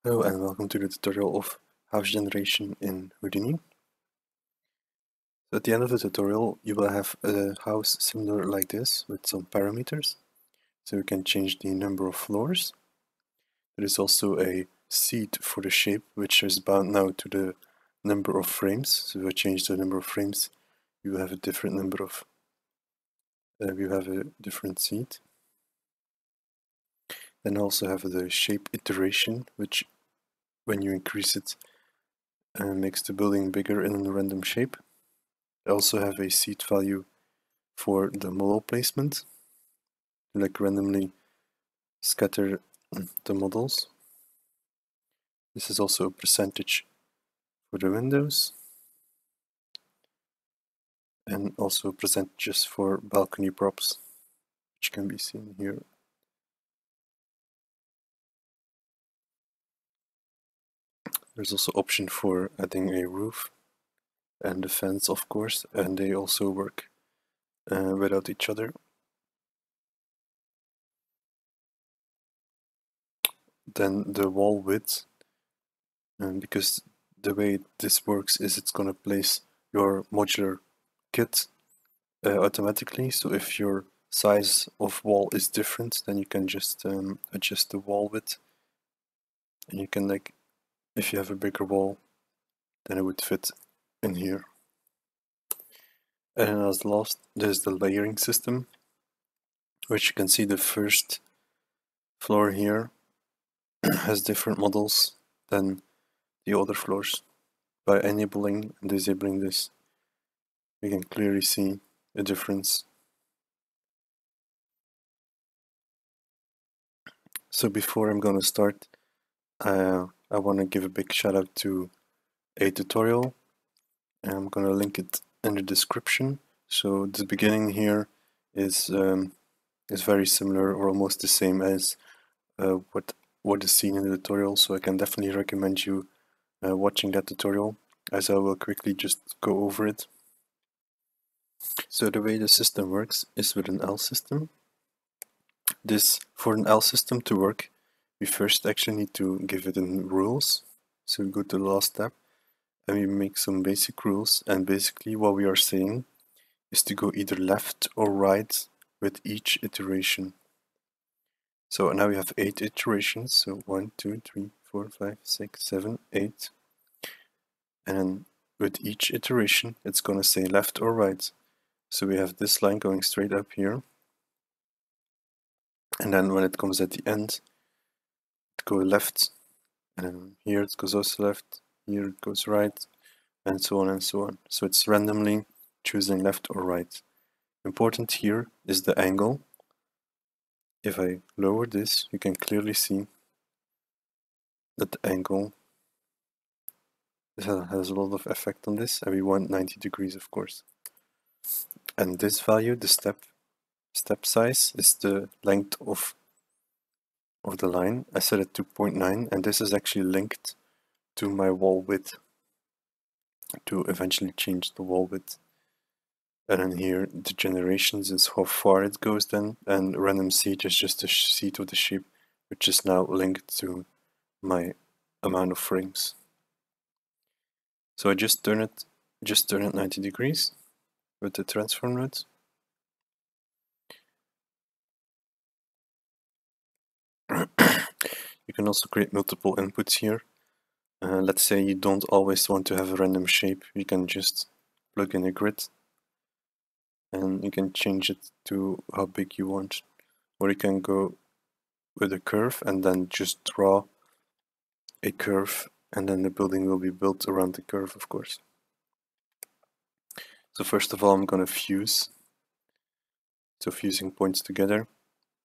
Hello and welcome to the tutorial of house generation in Houdini. So at the end of the tutorial you will have a house similar like this with some parameters. So you can change the number of floors. There is also a seed for the shape which is bound now to the number of frames. So if I change the number of frames you have a different number of seed. Then also have the shape iteration, which when you increase it makes the building bigger in a random shape. I also have a seed value for the model placement, like randomly scatter the models. This is also a percentage for the windows, and also percentages for balcony props, which can be seen here. There's also option for adding a roof and a fence, of course, and they also work without each other. Then the wall width, because the way this works is it's going to place your modular kit automatically. So if your size of wall is different, then you can just adjust the wall width, and you can, like, if you have a bigger wall, then it would fit in here. And as last, there's the layering system, which you can see the first floor here has different models than the other floors. By enabling and disabling this, we can clearly see a difference. So before I'm going to start, I want to give a big shout out to a tutorial. I'm going to link it in the description. So the beginning here is very similar or almost the same as what is seen in the tutorial. So I can definitely recommend you watching that tutorial, as I will quickly just go over it. So the way the system works is with an L system. For an L system to work, we first actually need to give it in rules. So we go to the last tab and we make some basic rules, and basically what we are saying is to go either left or right with each iteration. So now we have 8 iterations, so 1, 2, 3, 4, 5, 6, 7, 8. And with each iteration it's going to say left or right. So we have this line going straight up here, and then when it comes at the end it goes left, and then here it goes also left, here it goes right, and so on and so on. So it's randomly choosing left or right. Important here is the angle. If I lower this, you can clearly see that the angle has a lot of effect on this, and we want 90 degrees, of course. And this value, the step size, is the length of the line. I set it to 0.9, and this is actually linked to my wall width to eventually change the wall width. And then here the generations is how far it goes then, and random seed is just the seed of the shape, which is now linked to my amount of frames. So I just turn it 90 degrees with the transform node. You can also create multiple inputs here. Let's say you don't always want to have a random shape, you can just plug in a grid and you can change it to how big you want. Or you can go with a curve and then just draw a curve, and then the building will be built around the curve, of course. So first of all I'm going to fuse, so fusing points together.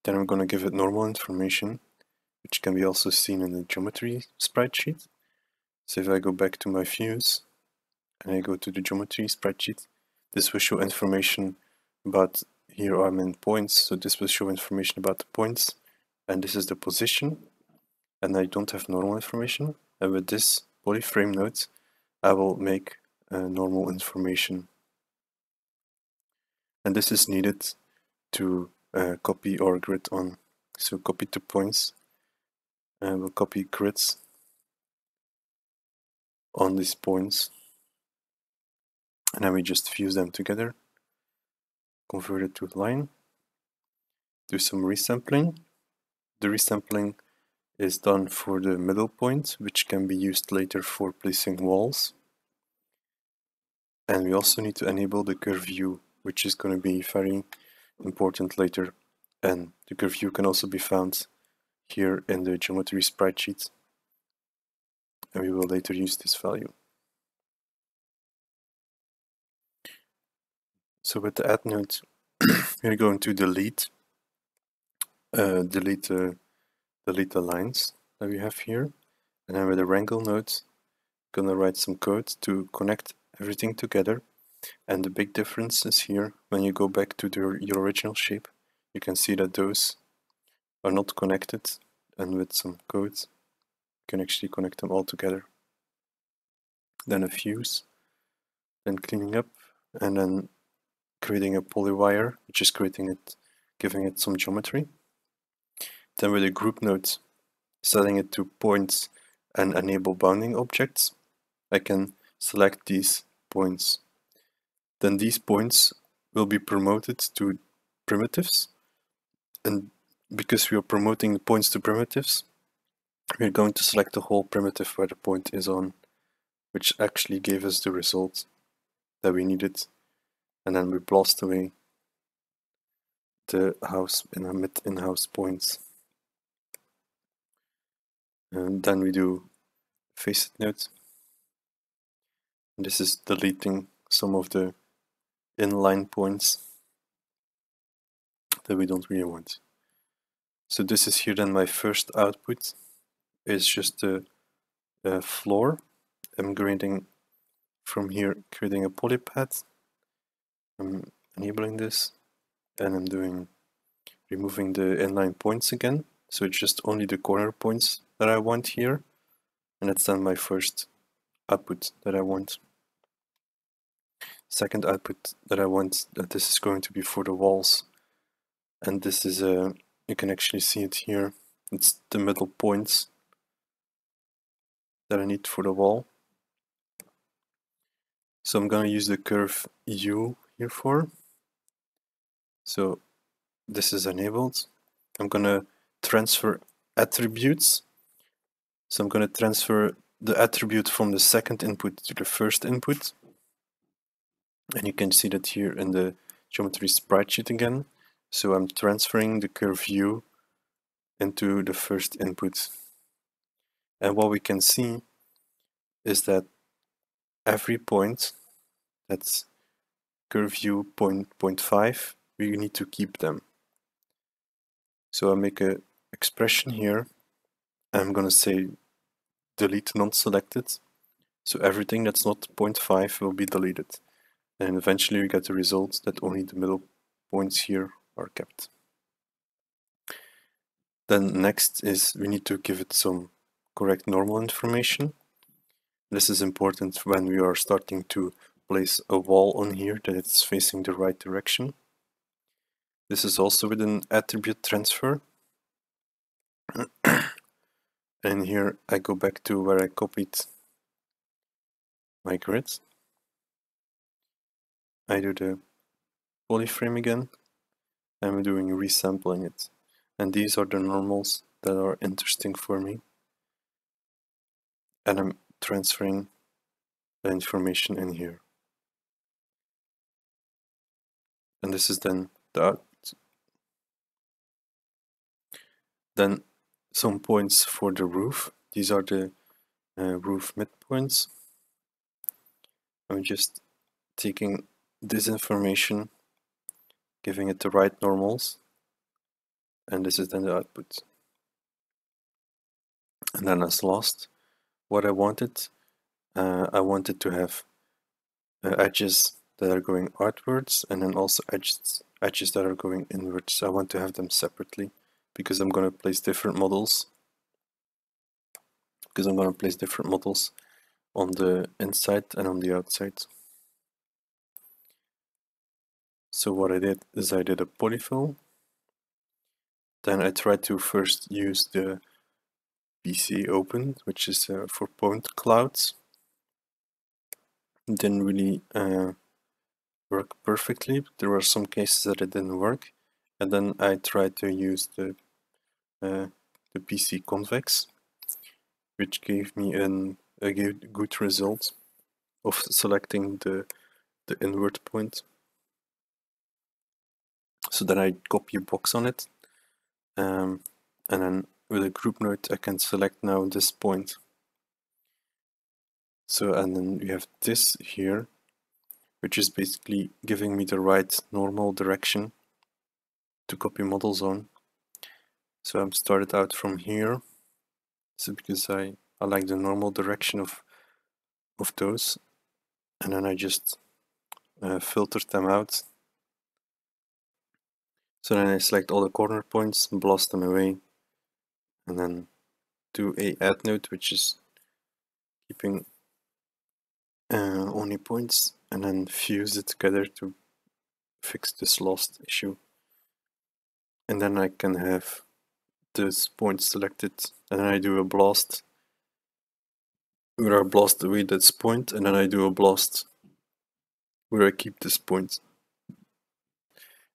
Then I'm going to give it normal information, which can be also seen in the geometry sprite sheet. So if I go back to my fuse and I go to the geometry sprite sheet, this will show information about, here I'm in points, so this will show information about the points, and this is the position, and I don't have normal information. And with this polyframe node I will make normal information, and this is needed to copy our grid on. So copy to points, and we'll copy grids on these points, and then we just fuse them together, convert it to a line, do some resampling. The resampling is done for the middle point, which can be used later for placing walls. And we also need to enable the curve view, which is going to be very important later. And the curve view can also be found here in the geometry sprite sheet, and we will later use this value. So with the add node, we're going to delete the lines that we have here, and then with the wrangle node, I'm gonna write some code to connect everything together. And the big difference is here, when you go back to your original shape, you can see that those are not connected, and with some code, you can actually connect them all together. Then a fuse, then cleaning up, and then creating a polywire, which is giving it some geometry. Then with a group node, setting it to points and enable bounding objects, I can select these points. Then these points will be promoted to primitives, and because we are promoting the points to primitives, we're going to select the whole primitive where the point is on, which actually gave us the result that we needed, and then we blast away the house in-house points. And then we do facet node. And this is deleting some of the inline points that we don't really want. So this is here then my first output. It's just a floor. I'm grading from here, creating a polypath. I'm enabling this, and I'm removing the inline points again. So it's just only the corner points that I want here, and that's then my first output that I want. Second output that I want, that this is going to be for the walls, and this is you can actually see it here. It's the middle points that I need for the wall. So I'm gonna use the curve U here for. So this is enabled. I'm gonna transfer attributes. So I'm gonna transfer the attribute from the second input to the first input. And you can see that here in the geometry sprite sheet again. So I'm transferring the curve U into the first input. And what we can see is that every point that's curve U 0.5, we need to keep them. So I make an expression here. I'm going to say delete non-selected. So everything that's not 0.5 will be deleted. And eventually we get the result that only the middle points here are kept. Then next is we need to give it some correct normal information. This is important when we are starting to place a wall on here, that it's facing the right direction. This is also with an attribute transfer. And here I go back to where I copied my grid. I do the polyframe again. I'm doing resampling it. And these are the normals that are interesting for me. And I'm transferring the information in here. And this is then the output. Then some points for the roof. These are the roof midpoints. I'm just taking this information, giving it the right normals, and this is then the output. And then as last, what I wanted to have edges that are going outwards, and then also edges that are going inwards. I want to have them separately because I'm going to place different models. On the inside and on the outside. So what I did is I did a polyfill. Then I tried to first use the PC open, which is for point clouds. didn't really work perfectly. There were some cases that it didn't work, and then I tried to use the PC convex, which gave me a good result of selecting the invert point. So then I copy a box on it, and then with a group node I can select now this point. So, and then we have this here, which is basically giving me the right normal direction to copy models on. So I'm started out from here, so because I like the normal direction of those, and then I just filtered them out. So then I select all the corner points and blast them away, and then do a add node, which is keeping only points, and then fuse it together to fix this lost issue. And then I can have this point selected, and then I do a blast where I blast away this point, and then I do a blast where I keep this point.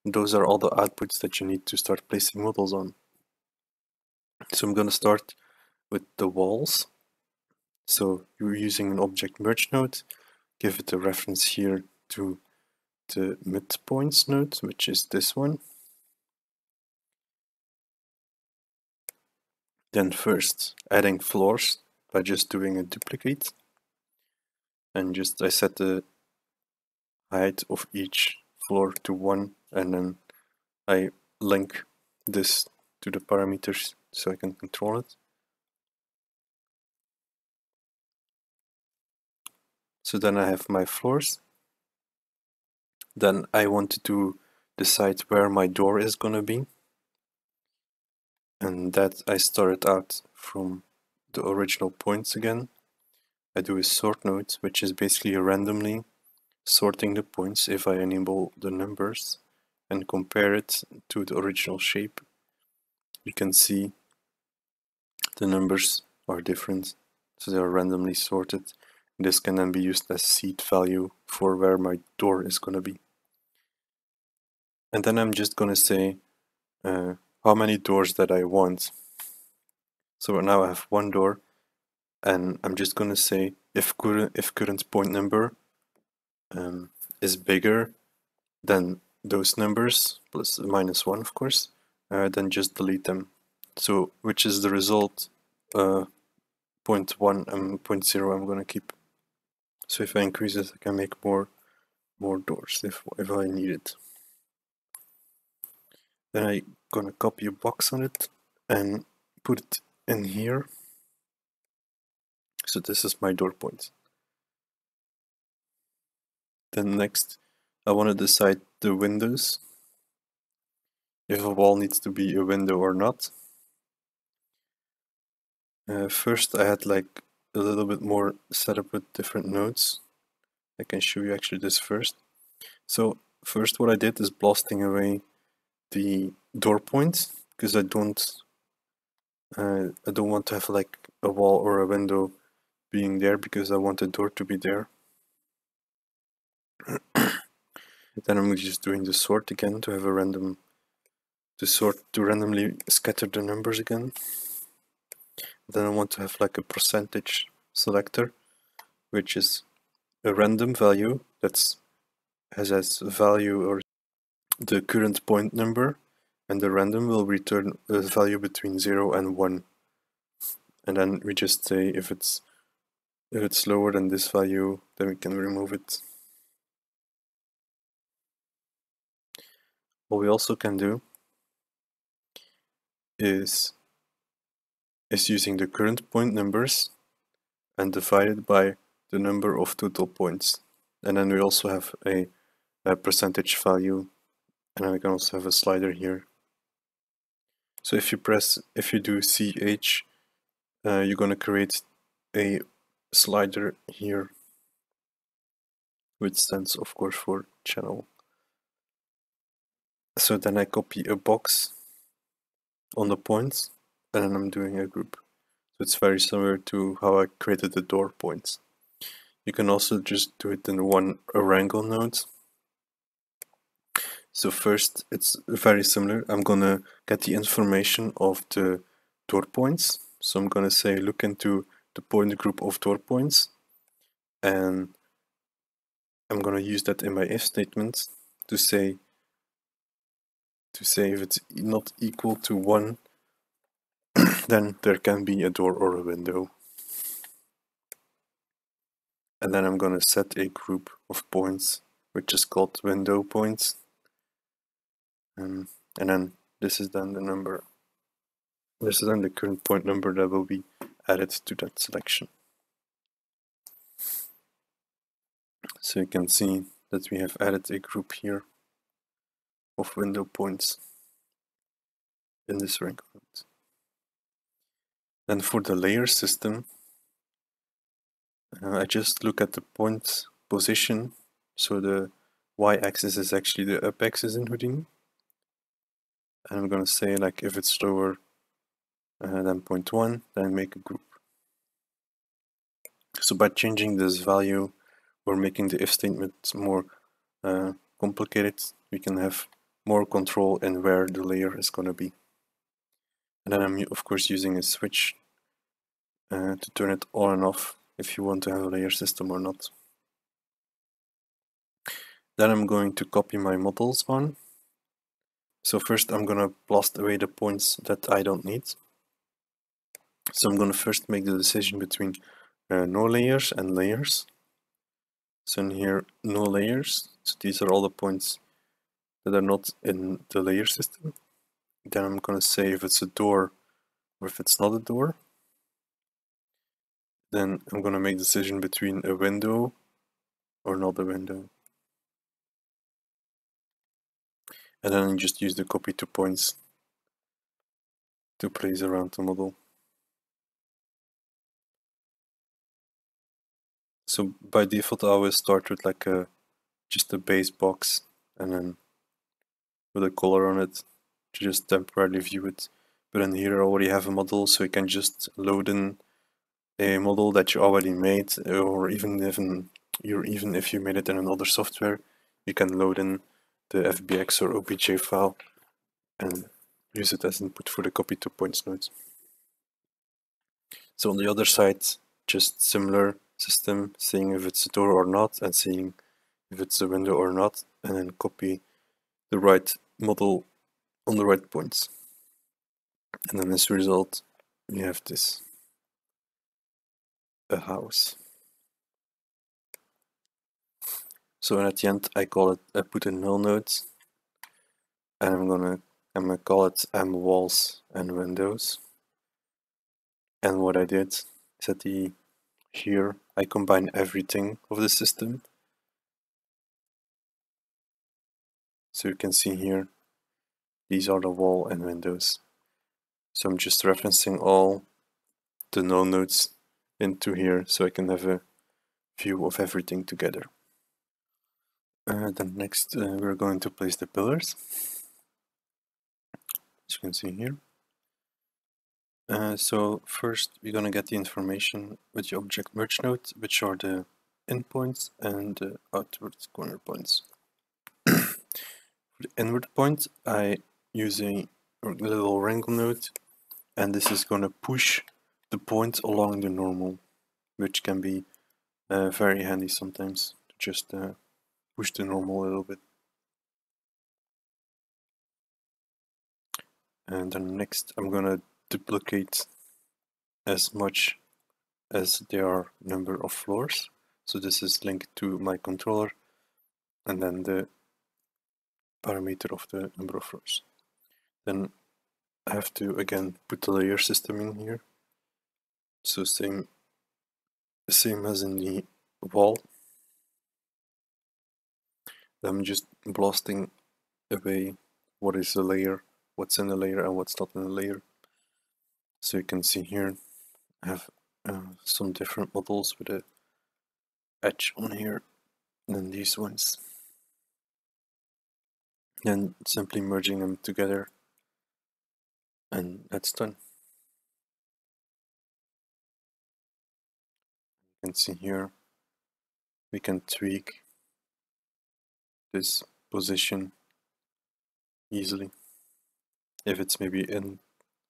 And those are all the outputs that you need to start placing models on. So I'm going to start with the walls. So you're using an object merge node, give it a reference here to the midpoints node, which is this one. Then first adding floors by just doing a duplicate, and just I set the height of each floor to 1, and then I link this to the parameters so I can control it. So then I have my floors. Then I wanted to decide where my door is gonna be, and that I started out from the original points again. I do a sort node, which is basically randomly sorting the points if I enable the numbers and compare it to the original shape. You can see the numbers are different, so they are randomly sorted. This can then be used as seed value for where my door is going to be. And then I'm just going to say how many doors that I want. So now I have one door, and I'm just going to say if current point number is bigger than those numbers, plus minus 1 of course, then just delete them. So which is the result, 0.1 and 0.0 I'm going to keep. So if I increase this, I can make more doors if I need it. Then I'm gonna copy a box on it and put it in here. So this is my door point. Then next, I want to decide the windows, if a wall needs to be a window or not. First, I had like a little bit more setup with different nodes. I can show you actually this first. So first, what I did is blasting away the door point, because I don't want to have like a wall or a window being there, because I want the door to be there. Then I'm just doing the sort again to have a random, to randomly scatter the numbers again. Then I want to have like a percentage selector, which is a random value that has as value or the current point number, and the random will return a value between 0 and 1. And then we just say if it's lower than this value, then we can remove it. What we also can do is using the current point numbers and divide it by the number of total points. And then we also have a percentage value, and then we can also have a slider here. So if you do CH, you're going to create a slider here, which stands of course for channel. So then I copy a box on the points, and then I'm doing a group. So it's very similar to how I created the door points. You can also just do it in one wrangle node. So first, it's very similar. I'm gonna get the information of the door points. So I'm gonna say look into the point group of door points, and I'm gonna use that in my if statement to say if it's not equal to 1, then there can be a door or a window. And then I'm gonna set a group of points which is called window points. And then this is then the number. This is then the current point number that will be added to that selection. So you can see that we have added a group here of window points in this rank. Then for the layer system, I just look at the point position. So the y-axis is actually the up axis in Houdini. And I'm going to say like if it's lower than 0.1, then make a group. So by changing this value, we're making the if statement more complicated. We can have more control in where the layer is going to be. And then I'm of course using a switch to turn it on and off if you want to have a layer system or not. Then I'm going to copy my models one. So first I'm going to blast away the points that I don't need. So I'm going to first make the decision between no layers and layers. So in here, no layers. So these are all the points that are not in the layer system. Then I'm going to say if it's a door or if it's not a door. Then I'm going to make the decision between a window or not a window. And then I just use the copy to points to place around the model. So by default I always start with like just a base box and then with a color on it to just temporarily view it. But then here I already have a model, so you can just load in a model that you already made, or even if you made it in another software, you can load in the FBX or OBJ file and use it as input for the copy to points node. So on the other side, just similar system, seeing if it's a door or not, and seeing if it's a window or not, and then copy the right model on the right points. And then as a result, we have this, a house. So at the end, I put a null node, and I'm gonna call it walls and windows. And what I did is that here I combine everything of the system. So you can see here, these are the wall and windows. So I'm just referencing all the null nodes into here so I can have a view of everything together. Then next we're going to place the pillars, as you can see here. So first we're going to get the information with the object merge node, which are the endpoints and the outward corner points. For the inward point, I use a little wrangle node, and this is going to push the point along the normal, which can be very handy sometimes to just push the normal a little bit. And then next I'm going to duplicate as much as there are number of floors. So this is linked to my controller and then the parameter of the number of floors. Then I have to again put the layer system in here. So same as in the wall. I'm just blasting away what is the layer, what's in the layer and what's not in the layer. So you can see here I have some different models with a edge on here than these ones. And simply merging them together, and that's done. You can see here we can tweak this position easily. If it's maybe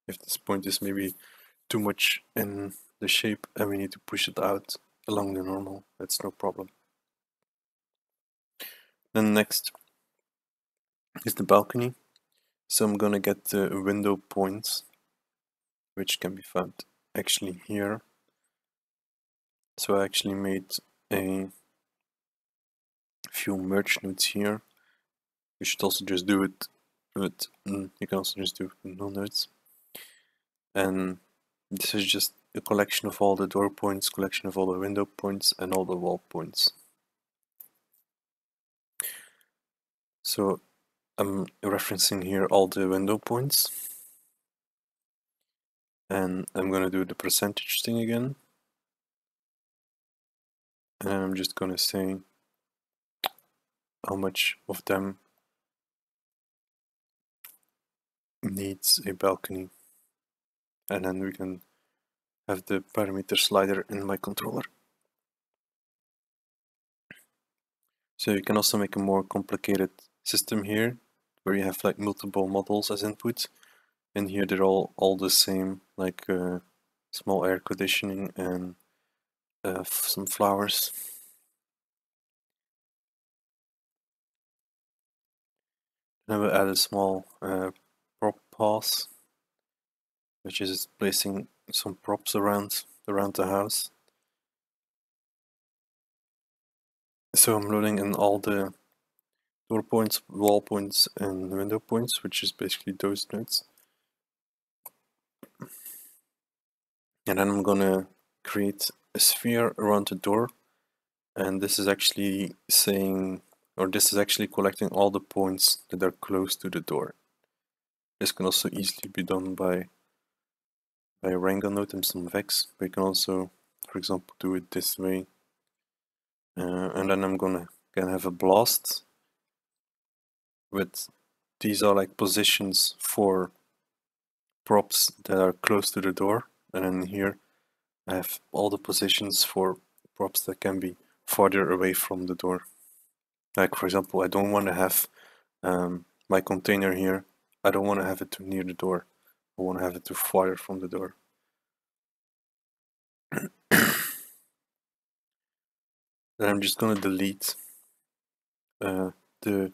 if this point is maybe too much in the shape and we need to push it out along the normal, that's no problem. Then next is the balcony. So I'm gonna get the window points, which can be found actually here. So I actually made a few merge nodes here. You should also just do it with, you can also just do it with no nodes. And this is just a collection of all the door points, collection of all the window points, and all the wall points. So I'm referencing here all the window points. And I'm going to do the percentage thing again. And I'm just going to say how much of them needs a balcony. And then we can have the parameter slider in my controller. So you can also make a more complicated system here, where you have like multiple models as input. And here they're all the same, like small air conditioning and some flowers. Then I will add a small prop pause, which is placing some props around the house. So I'm loading in all the door points, wall points, and window points, which is basically those nodes. And then I'm gonna create a sphere around the door, and this is actually saying, or this is actually collecting all the points that are close to the door. This can also easily be done by a Rango node and some vex, but you can also, for example, do it this way. And then I'm gonna have a blast with, these are like positions for props that are close to the door, and then here I have all the positions for props that can be farther away from the door. Like for example, I don't want to have my container here, I don't want to have it too near the door, I want to have it too farther from the door. Then I'm just going to delete the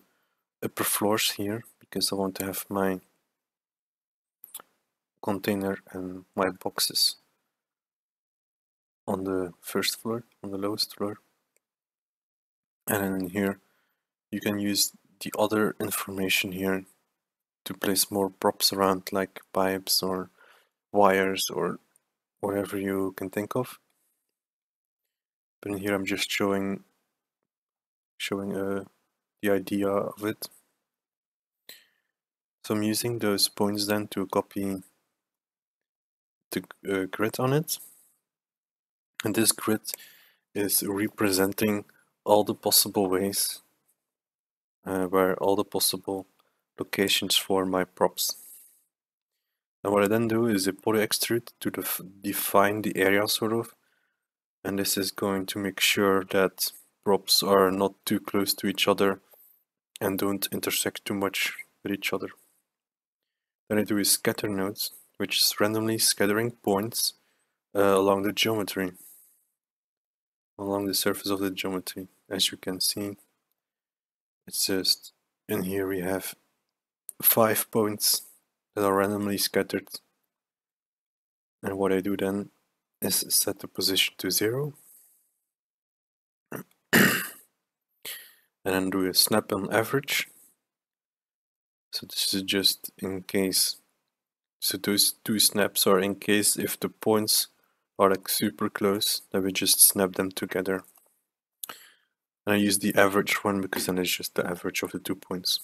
upper floors here, because I want to have my container and my boxes on the first floor, on the lowest floor. And then in here you can use the other information here to place more props around, like pipes or wires or whatever you can think of. But in here I'm just showing the idea of it. So I'm using those points then to copy the grid on it. And this grid is representing all the possible ways where all the possible locations for my props. And what I then do is a poly extrude to define the area sort of, and this is going to make sure that props are not too close to each other and don't intersect too much with each other. Then I do a scatter node, which is randomly scattering points along the geometry, along the surface of the geometry. As you can see, it's just, in here we have 5 points that are randomly scattered. And what I do then is set the position to 0. And then do a snap on average. So this is just in case. So those 2 snaps are in case if the points are like super close, then we just snap them together. And I use the average one because then it's just the average of the 2 points.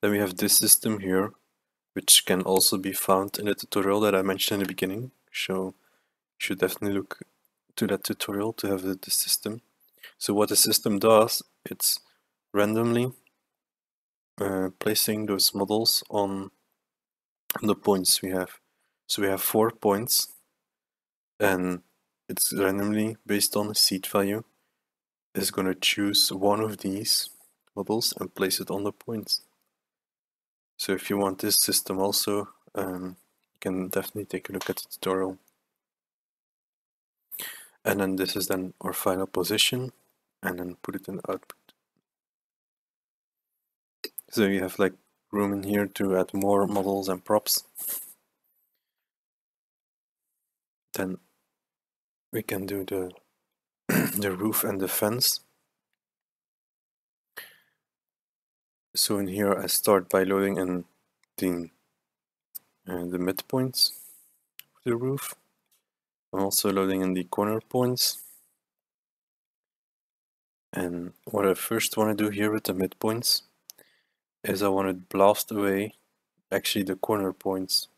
Then we have this system here, which can also be found in the tutorial that I mentioned in the beginning. So you should definitely look to that tutorial to have the system. So what the system does, it's randomly placing those models on the points we have. So we have 4 points, and it's randomly based on a seed value, is going to choose one of these models and place it on the points. So if you want this system also, you can definitely take a look at the tutorial. And then this is then our final position, and then put it in output. So you have like room in here to add more models and props. Then we can do the the roof and the fence. So in here I start by loading in the midpoints of the roof. I'm also loading in the corner points. And what I first want to do here with the midpoints is I want to blast away actually the corner points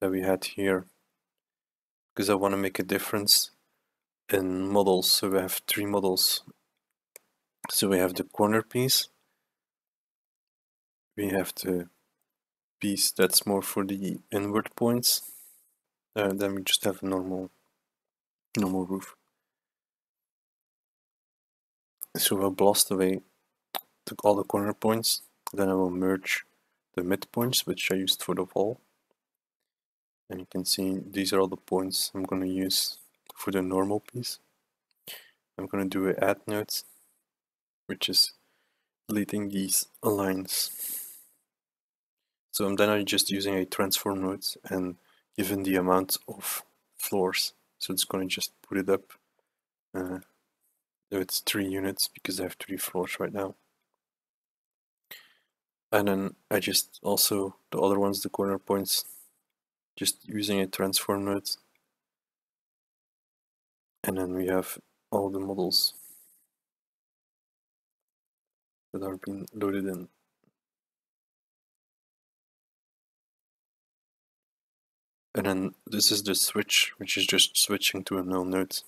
that we had here, because I want to make a difference in models. So we have 3 models. So we have the corner piece, we have the piece that's more for the inward points, then we just have a normal roof. So I'll blast away all the corner points, then I will merge the midpoints, which I used for the wall. And you can see these are all the points I'm going to use for the normal piece. I'm going to do an add node, which is deleting these lines. So then I'm just using a transform node and given the amount of floors. So it's going to just put it up. It's 3 units because I have 3 floors right now. And then I just also, the other ones, the corner points, just using a transform node. And then we have all the models that are being loaded in. And then this is the switch, which is just switching to a null node.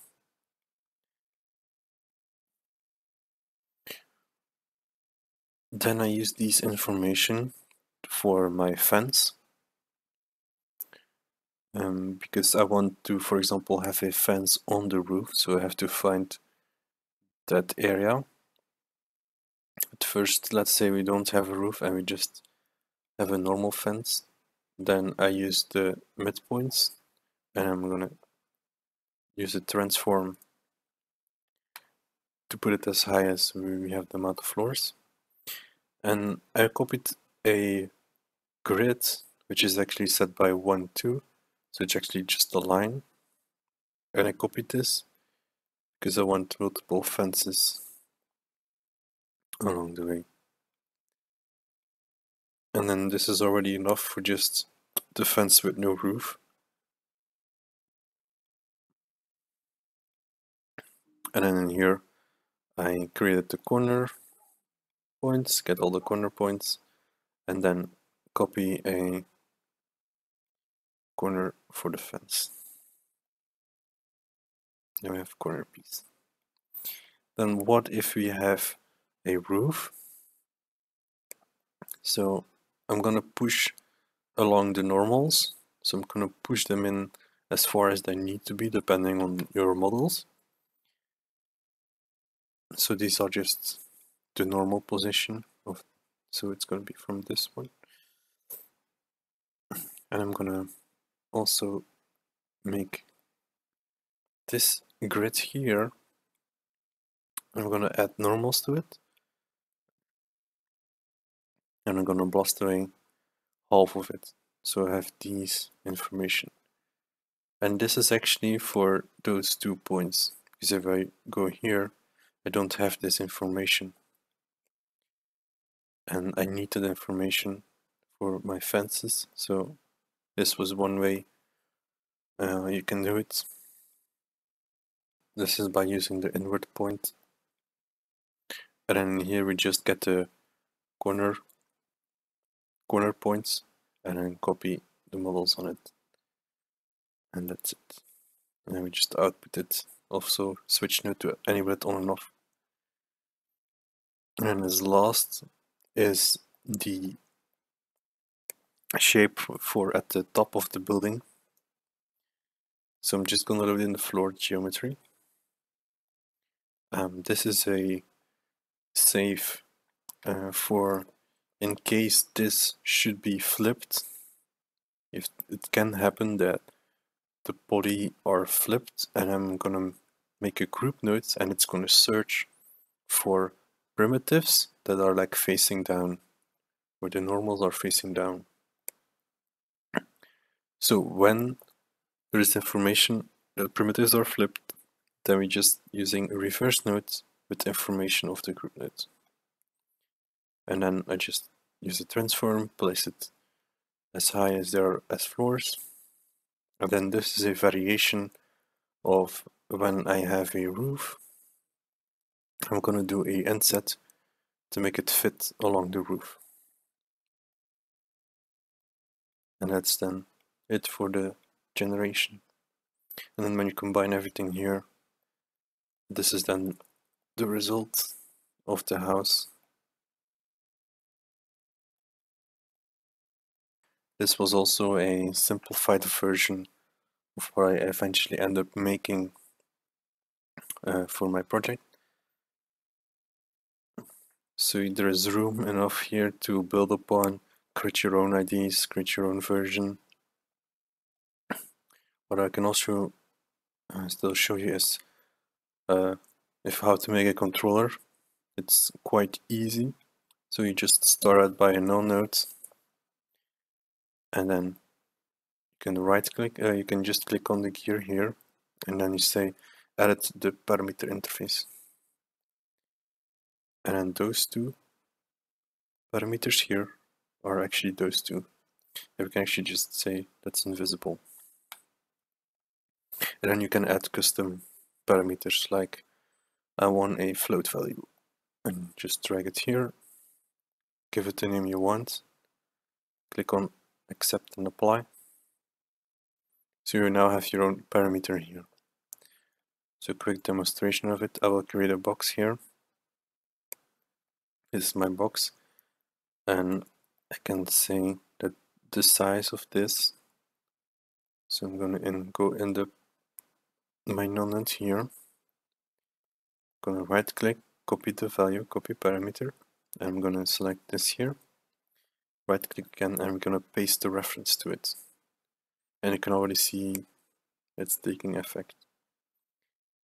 Then I use these information for my fence. Because I want to, for example, have a fence on the roof, so I have to find that area. But first, let's say we don't have a roof and we just have a normal fence. Then I use the midpoints and I'm gonna use a transform to put it as high as we have the amount of floors. And I copied a grid, which is actually set by 1, 2. So it's actually just a line. And I copied this because I want multiple fences along the way. And then this is already enough for just the fence with no roof. And then in here, I created the corner points, get all the corner points, and then copy a corner for the fence. Now we have corner piece. Then what if we have a roof? So I'm gonna push along the normals. So I'm gonna push them in as far as they need to be depending on your models. So these are just the normal position of, so it's gonna be from this one. And I'm gonna also make this grid here. I'm gonna add normals to it. And I'm gonna blast away half of it. So I have these information. And this is actually for those 2 points. Because if I go here, I don't have this information. And I need that information for my fences. So this was one way you can do it. This is by using the inward point. And then here we just get the corner points and then copy the models on it. And that's it. And then we just output it. Also switch node to enable it on and off. And then as last is the shape for at the top of the building. So I'm just gonna load in the floor geometry. This is a save for in case this should be flipped. If it can happen that the body are flipped, and I'm gonna make a group node and it's gonna search for primitives that are like facing down, where the normals are facing down. So when there is information that primitives are flipped, then we're just using a reverse node with information of the group node. And then I just use a transform, place it as high as there are as floors. And then this is a variation of when I have a roof. I'm gonna do a end set to make it fit along the roof. And that's then it for the generation. And then when you combine everything here, this is then the result of the house. This was also a simplified version of what I eventually end up making for my project. So there is room enough here to build upon, create your own IDs, create your own version. What I can also still show you is if how to make a controller. It's quite easy. So you just start out by a null node, and then you can right click, you can just click on the gear here, and then you say edit the parameter interface. And then those two parameters here are actually those two. And we can actually just say that's invisible. And then you can add custom parameters like I want a float value, and just drag it here, give it the name you want, click on accept and apply. So you now have your own parameter here. So quick demonstration of it, I will create a box here. This is my box, and I can say that the size of this, so I'm gonna go in my node here, gonna right click, copy the value, copy parameter, and I'm gonna select this here, right click again, and I'm gonna paste the reference to it. And you can already see it's taking effect.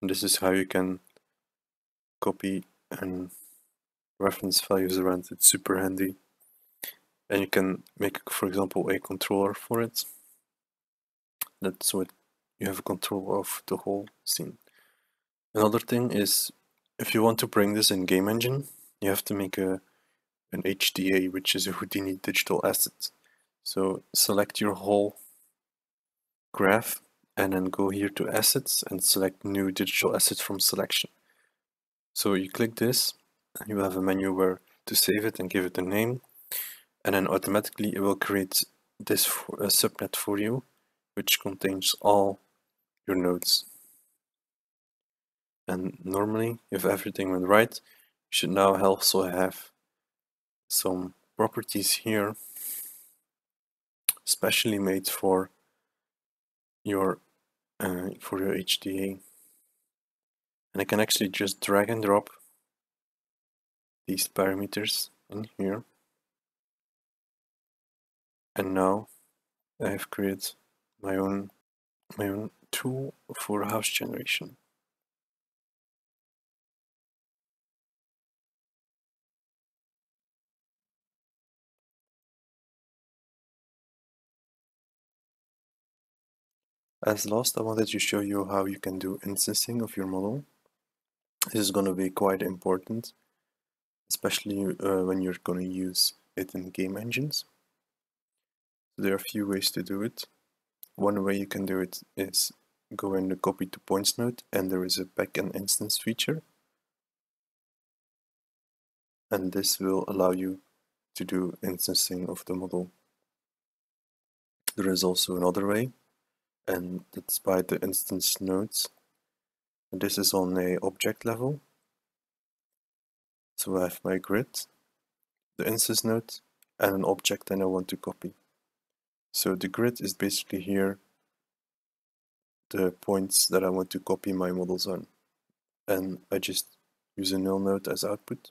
And this is how you can copy and reference values around. It's super handy. And you can make, for example, a controller for it. That's what you have control of the whole scene. Another thing is, if you want to bring this in game engine, you have to make an HDA, which is a Houdini digital asset. So select your whole graph and then go here to assets and select new digital asset from selection. So you click this, and you will have a menu where to save it and give it a name, and then automatically it will create this subnet for you, which contains all your nodes. And normally, if everything went right, you should now also have some properties here specially made for your HDA. And I can actually just drag and drop these parameters in here. And now I have created my own tool for house generation. As last, I wanted to show you how you can do instancing of your model. This is going to be quite important, especially when you're going to use it in game engines. So there are a few ways to do it. One way you can do it is go in the copy to points node, and there is a backend instance feature. And this will allow you to do instancing of the model. There is also another way, and that's by the instance nodes. And this is on a object level. So I have my grid, the instance node, and an object that I want to copy. So the grid is basically here the points that I want to copy my models on. And I just use a null node as output.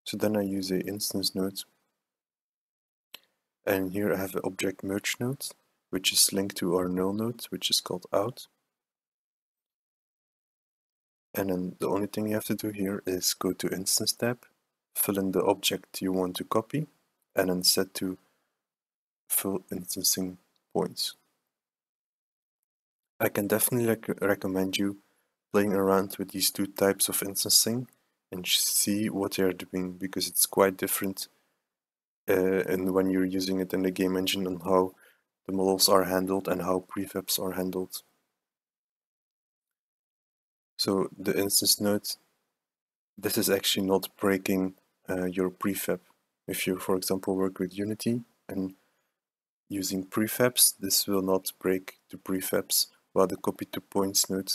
So then I use a instance node. And here I have an object merge node, which is linked to our null node, which is called out. And then the only thing you have to do here is go to instance tab, fill in the object you want to copy, and then set to full instancing points. I can definitely recommend you playing around with these two types of instancing and see what they are doing, because it's quite different and when you're using it in the game engine on how the models are handled and how prefabs are handled. So the instance node, this is actually not breaking your prefab. If you, for example, work with Unity and using prefabs, this will not break the prefabs, while the copy to points node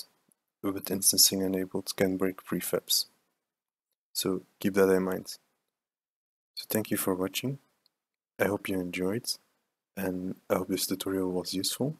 with instancing enabled can break prefabs. So keep that in mind. So thank you for watching. I hope you enjoyed, and I hope this tutorial was useful.